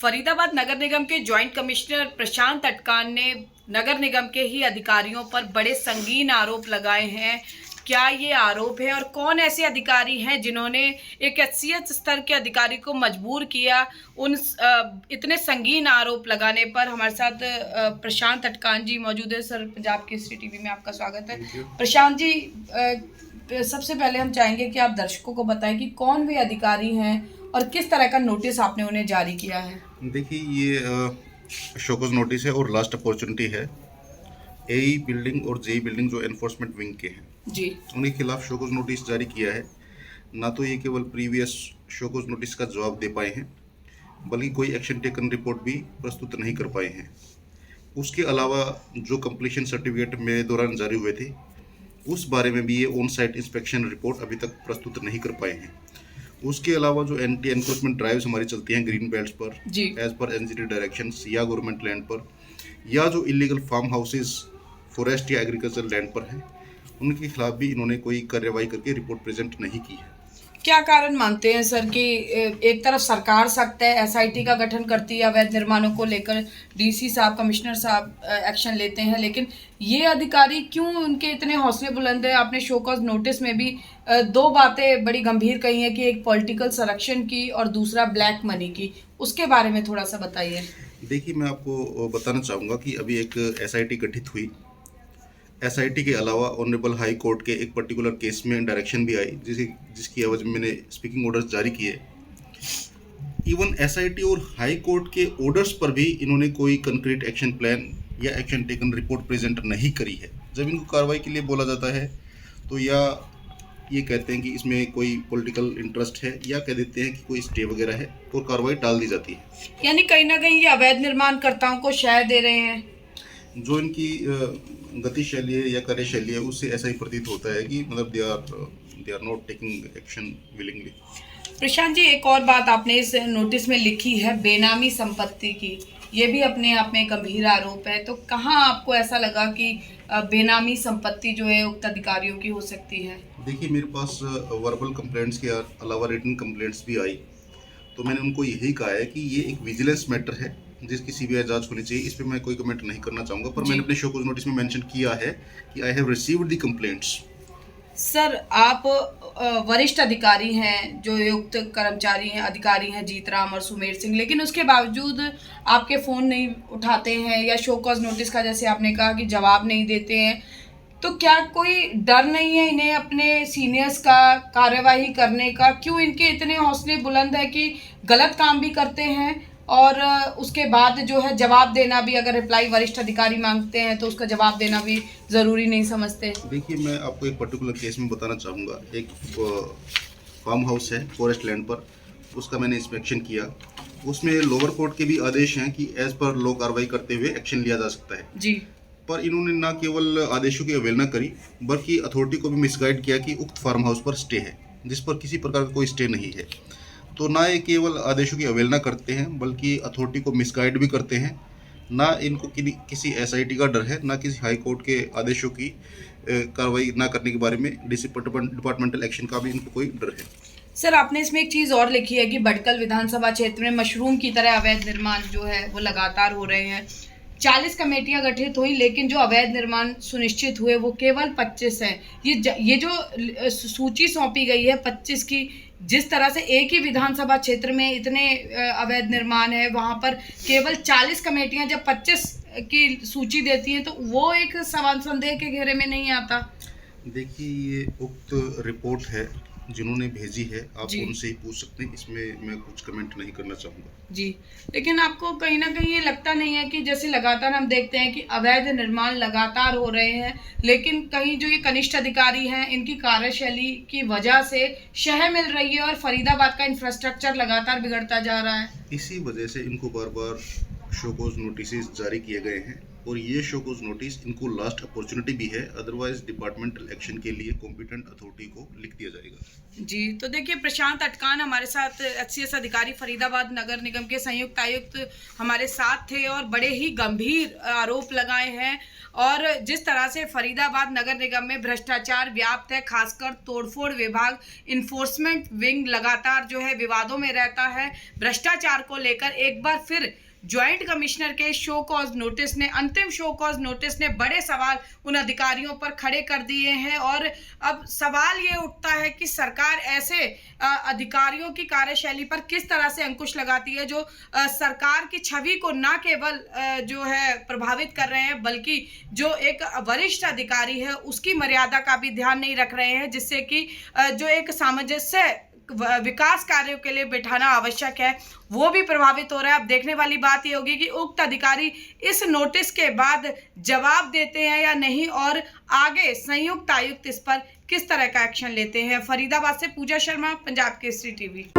फरीदाबाद नगर निगम के joint commissioner प्रशांत अटकान ने नगर निगम के ही अधिकारियों पर बड़े संगीन आरोप लगाए हैं। क्या ये आरोप है और कौन ऐसे अधिकारी हैं जिन्होंने एक एचसीएच स्तर के अधिकारी को मजबूर किया उन इतने संगीन आरोप लगाने पर? हमारे साथ प्रशांत अटकान जी मौजूद है। सर, पंजाब केसरी टीवी में आपका स्वागत है। प्रशांत जी, सबसे पहले हम चाहेंगे कि आप दर्शकों को बताएं कि कौन वे अधिकारी हैं और किस तरह का नोटिस आपने उन्हें जारी किया है। देखिए, ये शोकॉज नोटिस है और लास्ट अपॉर्चुनिटी है। एई बिल्डिंग और जेई बिल्डिंग जो एनफोर्समेंट विंग के हैं जी, उनके खिलाफ शोकॉज नोटिस जारी किया है। ना तो ये केवल प्रीवियस शोकॉज नोटिस का जवाब दे पाए हैं, बल्कि कोई एक्शन टेकन रिपोर्ट भी प्रस्तुत नहीं कर पाए हैं। उसके अलावा जो कंप्लीशन सर्टिफिकेट मेरे दौरान जारी हुए थे उस बारे में भी ये ऑन साइट इंस्पेक्शन रिपोर्ट अभी तक प्रस्तुत नहीं कर पाए हैं। उसके अलावा जो एंटी एनक्रोचमेंट ड्राइव्स हमारी चलती हैं ग्रीन बेल्ट्स पर एज पर एनजीटी डायरेक्शंस या गवर्नमेंट लैंड पर, या जो इलीगल फार्म हाउसेज फॉरेस्ट या एग्रीकल्चर लैंड पर हैं, उनके खिलाफ भी इन्होंने कोई कार्रवाई करके रिपोर्ट प्रेजेंट नहीं की है। क्या कारण मानते हैं सर कि एक तरफ सरकार सख्त है, एसआईटी का गठन करती है, अवैध निर्माणों को लेकर डीसी साहब, कमिश्नर साहब एक्शन लेते हैं, लेकिन ये अधिकारी क्यों उनके इतने हौसले बुलंद है? आपने शोकॉज नोटिस में भी दो बातें बड़ी गंभीर कही हैं कि एक पॉलिटिकल संरक्षण की और दूसरा ब्लैक मनी की। उसके बारे में थोड़ा सा बताइए। देखिए, मैं आपको बताना चाहूँगा कि अभी एक एसआईटी गठित हुई। एसआईटी के अलावा ऑनरेबल हाई कोर्ट के एक पर्टिकुलर केस में डायरेक्शन भी आई जिसकी एवज में मैंने स्पीकिंग ऑर्डर्स जारी किए। इवन एसआईटी और हाई कोर्ट के ऑर्डर्स पर भी इन्होंने कोई कंक्रीट एक्शन प्लान या एक्शन टेकन रिपोर्ट प्रेजेंट नहीं करी है। जब इनको कार्रवाई के लिए बोला जाता है तो या ये कहते हैं कि इसमें कोई पॉलिटिकल इंटरेस्ट है, या कह देते हैं कि कोई स्टे वगैरह है और कार्रवाई टाल दी जाती है। यानी कहीं ना कहीं ये अवैध निर्माणकर्ताओं को शय दे रहे हैं। जो इनकी गतिशैली है या कार्यशैली है उससे ऐसा ही प्रतीत होता है कि मतलब they are not taking action willingly. Prashant ji, एक और बात आपने इस नोटिस में लिखी है बेनामी संपत्ति की। ये भी अपने आप में गंभीर आरोप है। तो कहाँ आपको ऐसा लगा कि बेनामी संपत्ति जो है उक्त अधिकारियों की हो सकती है? देखिए, मेरे पास वर्बल कंप्लेंट्स के अलावा रिटन कंप्लेंट्स भी आई, तो मैंने उनको यही कहा है कि ये एक विजिलेंस मैटर है जिसकी सीबीआई जांच होनी चाहिए। इस पर मैं कोई कमेंट नहीं करना चाहूँगा, पर मैंने अपने शोकॉज नोटिस में मेंशन किया है कि I have received the complaints. Sir, आप वरिष्ठ अधिकारी हैं, जो युक्त कर्मचारी हैं, अधिकारी हैं जीतराम और सुमेर सिंह, लेकिन उसके बावजूद आपके फ़ोन नहीं उठाते हैं या शोकॉज नोटिस का जैसे आपने कहा कि जवाब नहीं देते हैं। तो क्या कोई डर नहीं है इन्हें अपने सीनियर्स का कार्यवाही करने का? क्यों इनके इतने हौसले बुलंद है कि गलत काम भी करते हैं और उसके बाद जो है जवाब देना भी, अगर रिप्लाई वरिष्ठ अधिकारी मांगते हैं तो उसका जवाब देना भी ज़रूरी नहीं समझते? देखिए, मैं आपको एक पर्टिकुलर केस में बताना चाहूँगा। एक फार्म हाउस है फॉरेस्ट लैंड पर, उसका मैंने इंस्पेक्शन किया। उसमें लोअर कोर्ट के भी आदेश हैं कि एज पर लॉ कार्रवाई करते हुए एक्शन लिया जा सकता है जी, पर इन्होंने न केवल आदेशों की अवहेलना करी बल्कि अथॉरिटी को भी मिसगाइड किया कि उक्त फार्म हाउस पर स्टे है, जिस पर किसी प्रकार का कोई स्टे नहीं है। तो ना ये केवल आदेशों की अवहेलना करते हैं बल्कि अथॉरिटी को मिसगाइड भी करते हैं। ना इनको किसी एसआईटी का डर है, ना किसी हाई कोर्ट के आदेशों की कार्रवाई ना करने के बारे में डिपार्टमेंटल एक्शन का भी इनको कोई डर है। सर, आपने इसमें एक चीज़ और लिखी है कि भटकल विधानसभा क्षेत्र में मशरूम की तरह अवैध निर्माण जो है वो लगातार हो रहे हैं। 40 कमेटियां गठित हुई, लेकिन जो अवैध निर्माण सुनिश्चित हुए वो केवल 25 हैं। ये जो सूची सौंपी गई है 25 की, जिस तरह से एक ही विधानसभा क्षेत्र में इतने अवैध निर्माण है, वहाँ पर केवल 40 कमेटियां जब 25 की सूची देती हैं तो वो एक सवाल संदेह के घेरे में नहीं आता? देखिए, ये उक्त रिपोर्ट है जिन्होंने भेजी है, आप उनसे ही पूछ सकते हैं। इसमें मैं कुछ कमेंट नहीं करना चाहूँगा जी। लेकिन आपको कहीं ना कहीं ये लगता नहीं है कि जैसे लगातार हम देखते हैं कि अवैध निर्माण लगातार हो रहे हैं, लेकिन कहीं जो ये कनिष्ठ अधिकारी हैं इनकी कार्यशैली की वजह से शह मिल रही है और फरीदाबाद का इंफ्रास्ट्रक्चर लगातार बिगड़ता जा रहा है? इसी वजह से इनको बार बार शोकॉज नोटिस जारी किए गए हैं और ये शोकॉज नोटिस इनको लास्ट अपॉर्चुनिटी भी है, अदरवाइज डिपार्टमेंटल एक्शन के लिए कॉम्पिटेंट अथॉरिटी को लिख दिया जाएगा। जी, तो देखिए प्रशांत अटकान हमारे साथ एचसीएस अधिकारी फरीदाबाद नगर निगम के संयुक्त आयुक्त हमारे साथ थे और बड़े ही गंभीर आरोप लगाए हैं। और जिस तरह से फरीदाबाद नगर निगम में भ्रष्टाचार व्याप्त है, खासकर तोड़फोड़ विभाग इन्फोर्समेंट विंग लगातार जो है विवादों में रहता है, भ्रष्टाचार को लेकर एक बार फिर ज्वाइंट कमिश्नर के शो कॉज नोटिस ने, अंतिम शो कॉज नोटिस ने बड़े सवाल उन अधिकारियों पर खड़े कर दिए हैं। और अब सवाल ये उठता है कि सरकार ऐसे अधिकारियों की कार्यशैली पर किस तरह से अंकुश लगाती है जो सरकार की छवि को न केवल जो है प्रभावित कर रहे हैं, बल्कि जो एक वरिष्ठ अधिकारी है उसकी मर्यादा का भी ध्यान नहीं रख रहे हैं, जिससे कि जो एक सामंजस्य विकास कार्यों के लिए बिठाना आवश्यक है वो भी प्रभावित हो रहा है। अब देखने वाली बात ये होगी कि उक्त अधिकारी इस नोटिस के बाद जवाब देते हैं या नहीं, और आगे संयुक्त आयुक्त इस पर किस तरह का एक्शन लेते हैं। फरीदाबाद से पूजा शर्मा, पंजाब केसरी टीवी।